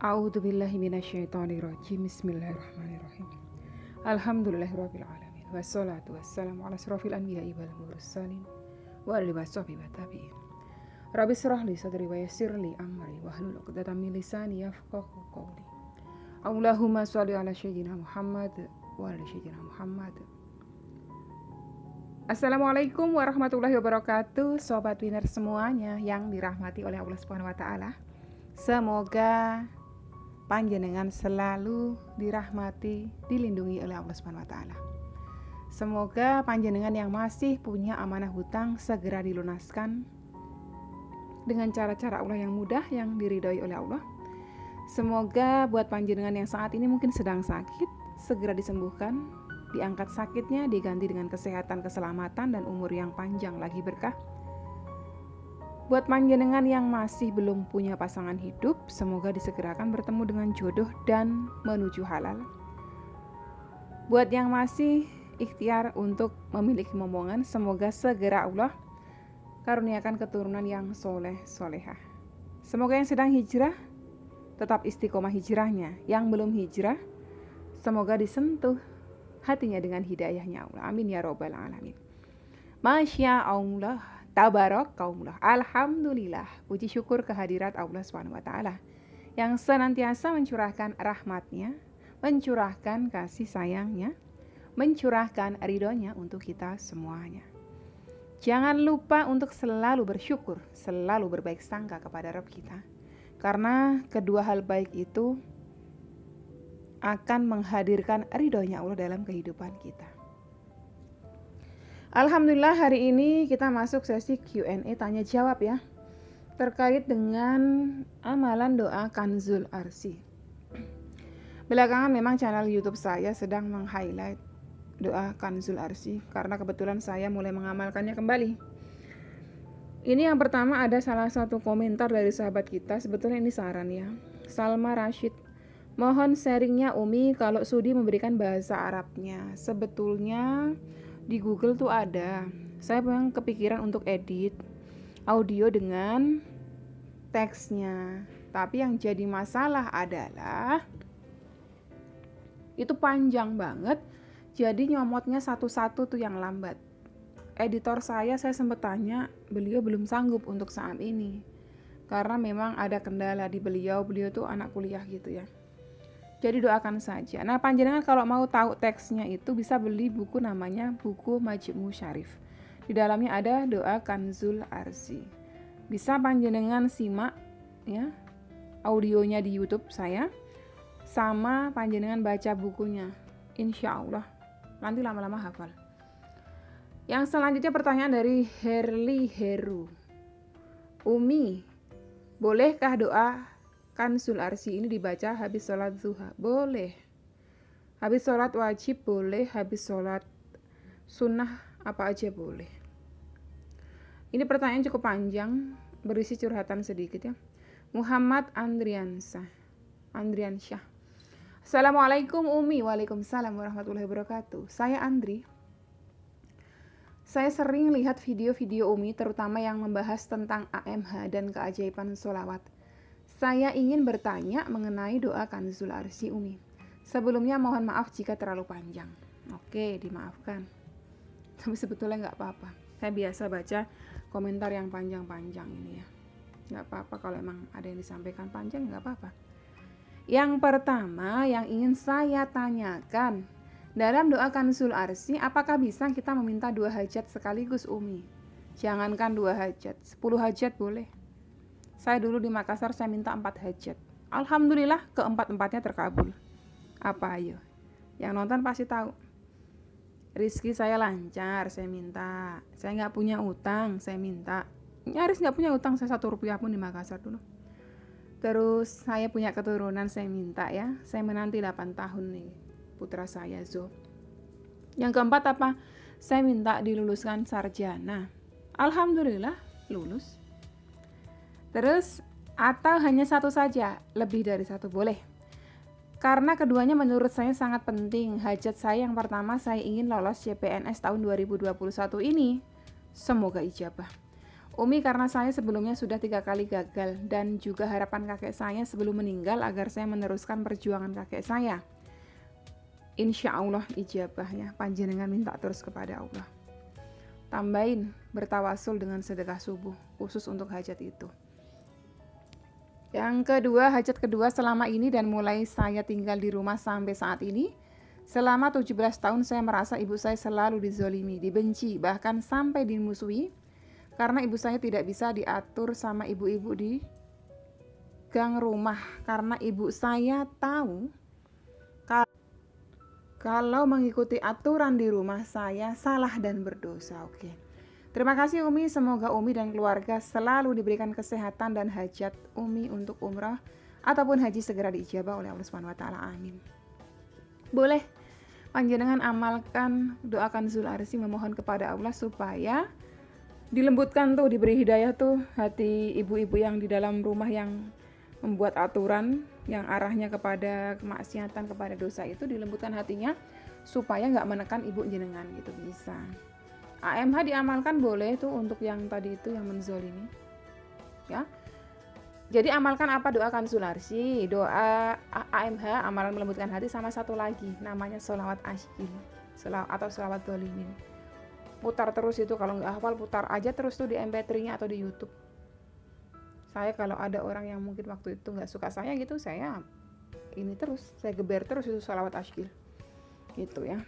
A'udzubillahi minasyaitonirrajim. Bismillahirrahmanirrahim. Alhamdulillahirabbil alamin. Wassalatu wassalamu ala asrofil anbiya'i wal mursalin wa alihi washabihi wa tabi'in. Rabbi shrah li sadri wa yassir li amri wahlul 'uqdatam min lisani yafqahu qawli. Allahumma shalli ala sayyidina Muhammad wa ala sayyidina Muhammad. Assalamualaikum warahmatullahi wabarakatuh, sobat winner semuanya yang dirahmati oleh Allah Subhanahu wa taala. Semoga panjenengan selalu dirahmati, dilindungi oleh Allah Subhanahu wa taala. Semoga panjenengan yang masih punya amanah hutang segera dilunaskan dengan cara-cara Allah yang mudah, yang diridhoi oleh Allah. Semoga buat panjenengan yang saat ini mungkin sedang sakit, segera disembuhkan, diangkat sakitnya, diganti dengan kesehatan, keselamatan, dan umur yang panjang lagi berkah. Buat panjenengan yang masih belum punya pasangan hidup, semoga disegerakan bertemu dengan jodoh dan menuju halal. Buat yang masih ikhtiar untuk memiliki momongan, semoga segera Allah karuniakan keturunan yang soleh solehah. Semoga yang sedang hijrah tetap istiqomah hijrahnya. Yang belum hijrah, semoga disentuh hatinya dengan hidayahnya Allah. Amin ya robbal alamin. Masya Allah, tabarakallah, alhamdulillah, puji syukur kehadirat Allah Subhanahu wa taala yang senantiasa mencurahkan rahmatnya, mencurahkan kasih sayangnya, mencurahkan ridhonya untuk kita semuanya. Jangan lupa untuk selalu bersyukur, selalu berbaik sangka kepada Rabb kita, karena kedua hal baik itu akan menghadirkan ridhonya Allah dalam kehidupan kita. Alhamdulillah, hari ini kita masuk sesi Q&A tanya jawab ya, terkait dengan amalan doa Kanzul Arsy. Belakangan memang channel YouTube saya sedang meng-highlight doa Kanzul Arsy karena kebetulan saya mulai mengamalkannya kembali. Ini yang pertama, ada salah satu komentar dari sahabat kita, sebetulnya ini saran ya. Salma Rashid, mohon sharingnya Umi kalau sudi memberikan bahasa Arabnya. Sebetulnya di Google tuh ada. Saya memang kepikiran untuk edit audio dengan teksnya. Tapi yang jadi masalah adalah itu panjang banget. Jadi nyomotnya satu-satu tuh yang lambat. Editor saya sempat tanya, beliau belum sanggup untuk saat ini. Karena memang ada kendala di beliau tuh anak kuliah gitu ya. Jadi doakan saja. Nah, panjenengan kalau mau tahu teksnya itu bisa beli buku namanya buku Majmu Syarif. Di dalamnya ada doa Kanzul Arsy. Bisa panjenengan simak ya audionya di YouTube saya, sama panjenengan baca bukunya. Insya Allah nanti lama-lama hafal. Yang selanjutnya pertanyaan dari Herli Heru. Umi, bolehkah doa Kanzul Arsy ini dibaca habis sholat zuha? Boleh. Habis sholat wajib boleh, habis sholat sunnah apa aja boleh. Ini pertanyaan cukup panjang, berisi curhatan sedikit ya. Muhammad Andriansyah. Assalamualaikum Umi. Waalaikumsalam warahmatullahi wabarakatuh. Saya Andri. Saya sering lihat video-video Umi, terutama yang membahas tentang AMH dan keajaiban sholawat. Saya ingin bertanya mengenai doa Kanzul Arsy Umi. Sebelumnya mohon maaf jika terlalu panjang. Oke, dimaafkan. Tapi sebetulnya nggak apa-apa. Saya biasa baca komentar yang panjang-panjang ini ya. Nggak apa-apa kalau emang ada yang disampaikan panjang, nggak apa-apa. Yang pertama yang ingin saya tanyakan, dalam doa Kanzul Arsy, apakah bisa kita meminta 2 hajat sekaligus Umi? Jangankan 2 hajat, 10 hajat boleh. Saya dulu di Makassar, saya minta 4 hajat. Alhamdulillah keempat-empatnya terkabul. Apa ayo? Yang nonton pasti tahu. Rizki saya lancar, saya minta. Saya nggak punya utang, saya minta. Nyaris nggak punya utang, saya 1 rupiah pun di Makassar dulu. Terus saya punya keturunan, saya minta ya. Saya menanti 8 tahun nih putra saya Zo. Yang keempat apa? Saya minta diluluskan sarjana. Alhamdulillah lulus. Terus atau hanya 1 saja, lebih dari 1 boleh. Karena keduanya menurut saya sangat penting. Hajat saya yang pertama, saya ingin lolos CPNS tahun 2021 ini. Semoga ijabah. Umi, karena saya sebelumnya sudah 3 kali gagal dan juga harapan kakek saya sebelum meninggal agar saya meneruskan perjuangan kakek saya. Insya Allah ijabahnya, panjenengan minta terus kepada Allah. Tambahin bertawasul dengan sedekah subuh khusus untuk hajat itu. Yang kedua, hajat kedua selama ini dan mulai saya tinggal di rumah sampai saat ini. Selama 17 tahun saya merasa ibu saya selalu dizolimi, dibenci, bahkan sampai dimusuhi. Karena ibu saya tidak bisa diatur sama ibu-ibu di gang rumah. Karena ibu saya tahu kalau mengikuti aturan di rumah saya salah dan berdosa. Oke. Terima kasih Umi, semoga Umi dan keluarga selalu diberikan kesehatan dan hajat Umi untuk umrah ataupun haji segera diijabah oleh Allah Subhanahu wa taala. Amin. Boleh panjenengan amalkan doa Kanzul Arsy, memohon kepada Allah supaya dilembutkan tuh, diberi hidayah tuh hati ibu-ibu yang di dalam rumah yang membuat aturan yang arahnya kepada kemaksiatan, kepada dosa itu, dilembutkan hatinya supaya nggak menekan ibu jenengan gitu. Bisa AMH diamalkan boleh tuh untuk yang tadi itu yang menzolimi ya. Jadi amalkan apa? Doa Kanzul Arsy, doa AMH, amalan melembutkan hati, sama satu lagi namanya sholawat asyil atau sholawat dolimin. Putar terus itu, kalau nggak hafal putar aja terus tuh di MP3-nya atau di YouTube. Saya kalau ada orang yang mungkin waktu itu nggak suka saya gitu, saya ini terus, saya geber terus itu sholawat asyil gitu ya.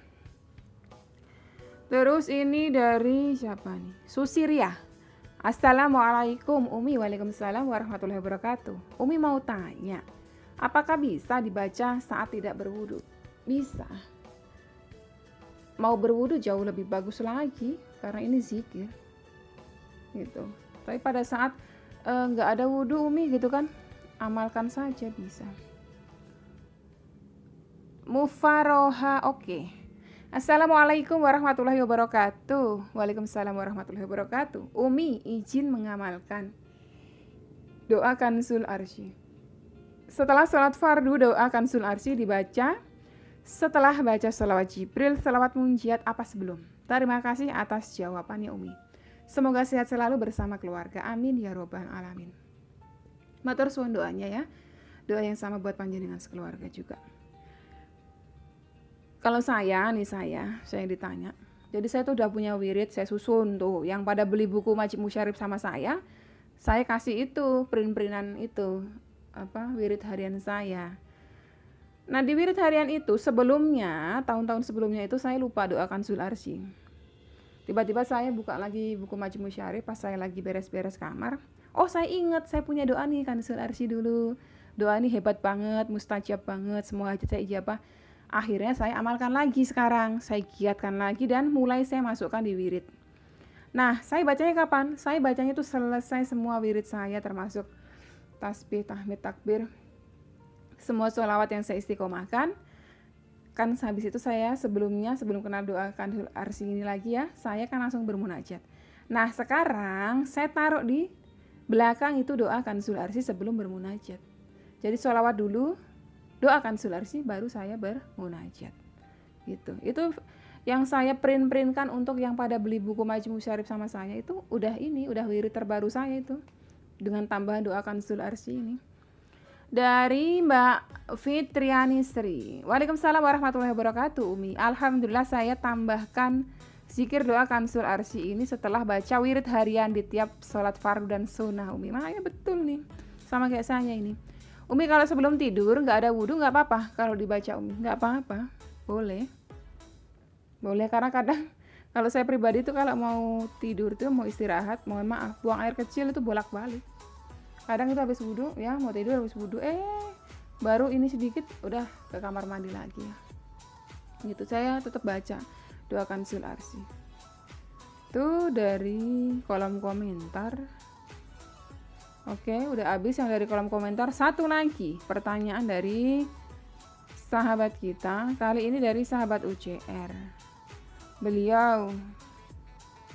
Terus ini dari siapa nih? Susiria. Assalamualaikum Umi. Waalaikumsalam warahmatullahi wabarakatuh. Umi mau tanya, apakah bisa dibaca saat tidak berwudu? Bisa. Mau berwudu jauh lebih bagus lagi karena ini zikir gitu. Tapi pada saat nggak ada wudu Umi gitu kan, amalkan saja bisa. Mufaroha, oke. Assalamualaikum warahmatullahi wabarakatuh. Waalaikumsalam warahmatullahi wabarakatuh. Umi izin mengamalkan doa Kanzul Arsy. Setelah sholat fardu, doa Kanzul Arsy dibaca setelah baca sholawat Jibril, sholawat munjiat apa sebelum? Terima kasih atas jawabannya Umi. Semoga sehat selalu bersama keluarga. Amin ya robbal alamin. Matur suwun doanya ya. Doa yang sama buat panjenengan sekeluarga juga. Kalau saya ditanya, jadi saya tuh udah punya wirid, saya susun tuh, yang pada beli buku Majid Musyarif sama saya kasih itu, print-printan itu, wirid harian saya. Nah di wirid harian itu sebelumnya, tahun-tahun sebelumnya itu saya lupa doa Kanzul Arsy. Tiba-tiba saya buka lagi buku Majid Musyarif pas saya lagi beres-beres kamar. Oh saya ingat, saya punya doa nih Kanzul Arsy dulu. Doa ini hebat banget, mustajab banget, semua hajat saya ijabah. Akhirnya saya amalkan lagi sekarang, saya giatkan lagi dan mulai saya masukkan di wirid. Nah, saya bacanya kapan? Saya bacanya itu selesai semua wirid saya, termasuk tasbih, tahmid, takbir, semua sholawat yang saya istiqomahkan. Kan habis itu saya sebelum kenal doa Kanzul Arsy ini lagi ya, saya kan langsung bermunajat. Nah, sekarang saya taruh di belakang itu doa Kanzul Arsy sebelum bermunajat. Jadi sholawat dulu, doa Kanzul Arsy, baru saya bermunajat gitu. Itu yang saya print-printkan untuk yang pada beli buku Majid Musyarif sama saya itu udah wirid terbaru saya itu dengan tambahan doa Kanzul Arsy ini. Dari Mbak Fitriani Sri. Waalaikumsalam warahmatullahi wabarakatuh Umi. Alhamdulillah saya tambahkan zikir doa Kanzul Arsy ini setelah baca wirid harian di tiap sholat fardu dan sunnah Umi. Makanya betul nih, sama kayak saya ini. Umi kalau sebelum tidur nggak ada wudhu nggak apa-apa kalau dibaca Umi, nggak apa-apa, boleh karena kadang kalau saya pribadi itu kalau mau tidur tuh mau istirahat, mohon maaf buang air kecil itu bolak-balik. Kadang itu habis wudhu ya, mau tidur habis wudhu baru ini sedikit udah ke kamar mandi lagi ya. Gitu saya tetap baca doa Kanzul Arsy. Tuh dari kolom komentar. Oke, udah habis yang dari kolom komentar. Satu lagi pertanyaan dari sahabat kita. Kali ini dari sahabat UCR. Beliau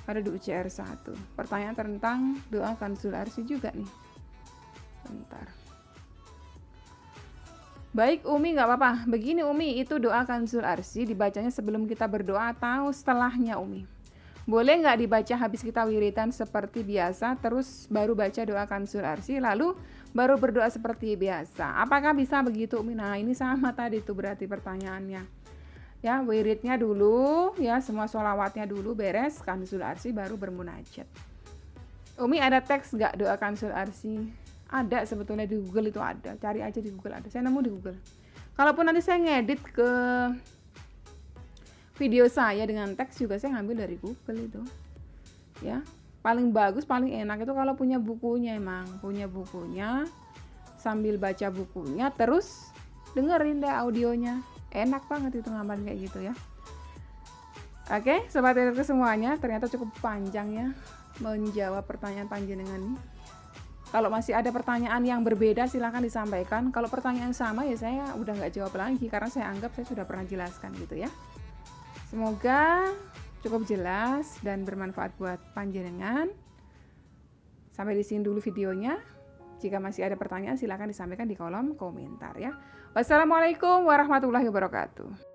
ada di UCR 1. Pertanyaan tentang doa Kanzul Arsy juga nih. Bentar. Baik Umi, gak apa-apa. Begini Umi, itu doa Kanzul Arsy dibacanya sebelum kita berdoa atau setelahnya Umi? Boleh nggak dibaca habis kita wiridan seperti biasa, terus baru baca doa Kanzul Arsy, lalu baru berdoa seperti biasa? Apakah bisa begitu, Umi? Nah, ini sama tadi tuh berarti pertanyaannya. Ya, wiridnya dulu, ya semua sholawatnya dulu beres, Kanzul Arsy baru bermunajat. Umi ada teks nggak doa Kanzul Arsy? Ada sebetulnya di Google, itu ada. Cari aja di Google, ada. Saya nemu di Google. Kalaupun nanti saya ngedit ke video saya dengan teks juga saya ngambil dari Google itu. Ya, paling bagus, paling enak itu kalau punya bukunya, emang punya bukunya, sambil baca bukunya terus dengerin deh audionya. Enak banget itu ngamalin kayak gitu ya. Oke, sobat editor semuanya, ternyata cukup panjang ya menjawab pertanyaan panjenengan ini. Kalau masih ada pertanyaan yang berbeda silahkan disampaikan. Kalau pertanyaan sama ya saya udah nggak jawab lagi karena saya anggap saya sudah pernah jelaskan gitu ya. Semoga cukup jelas dan bermanfaat buat panjenengan. Sampai di sini dulu videonya. Jika masih ada pertanyaan silahkan disampaikan di kolom komentar ya. Wassalamualaikum warahmatullahi wabarakatuh.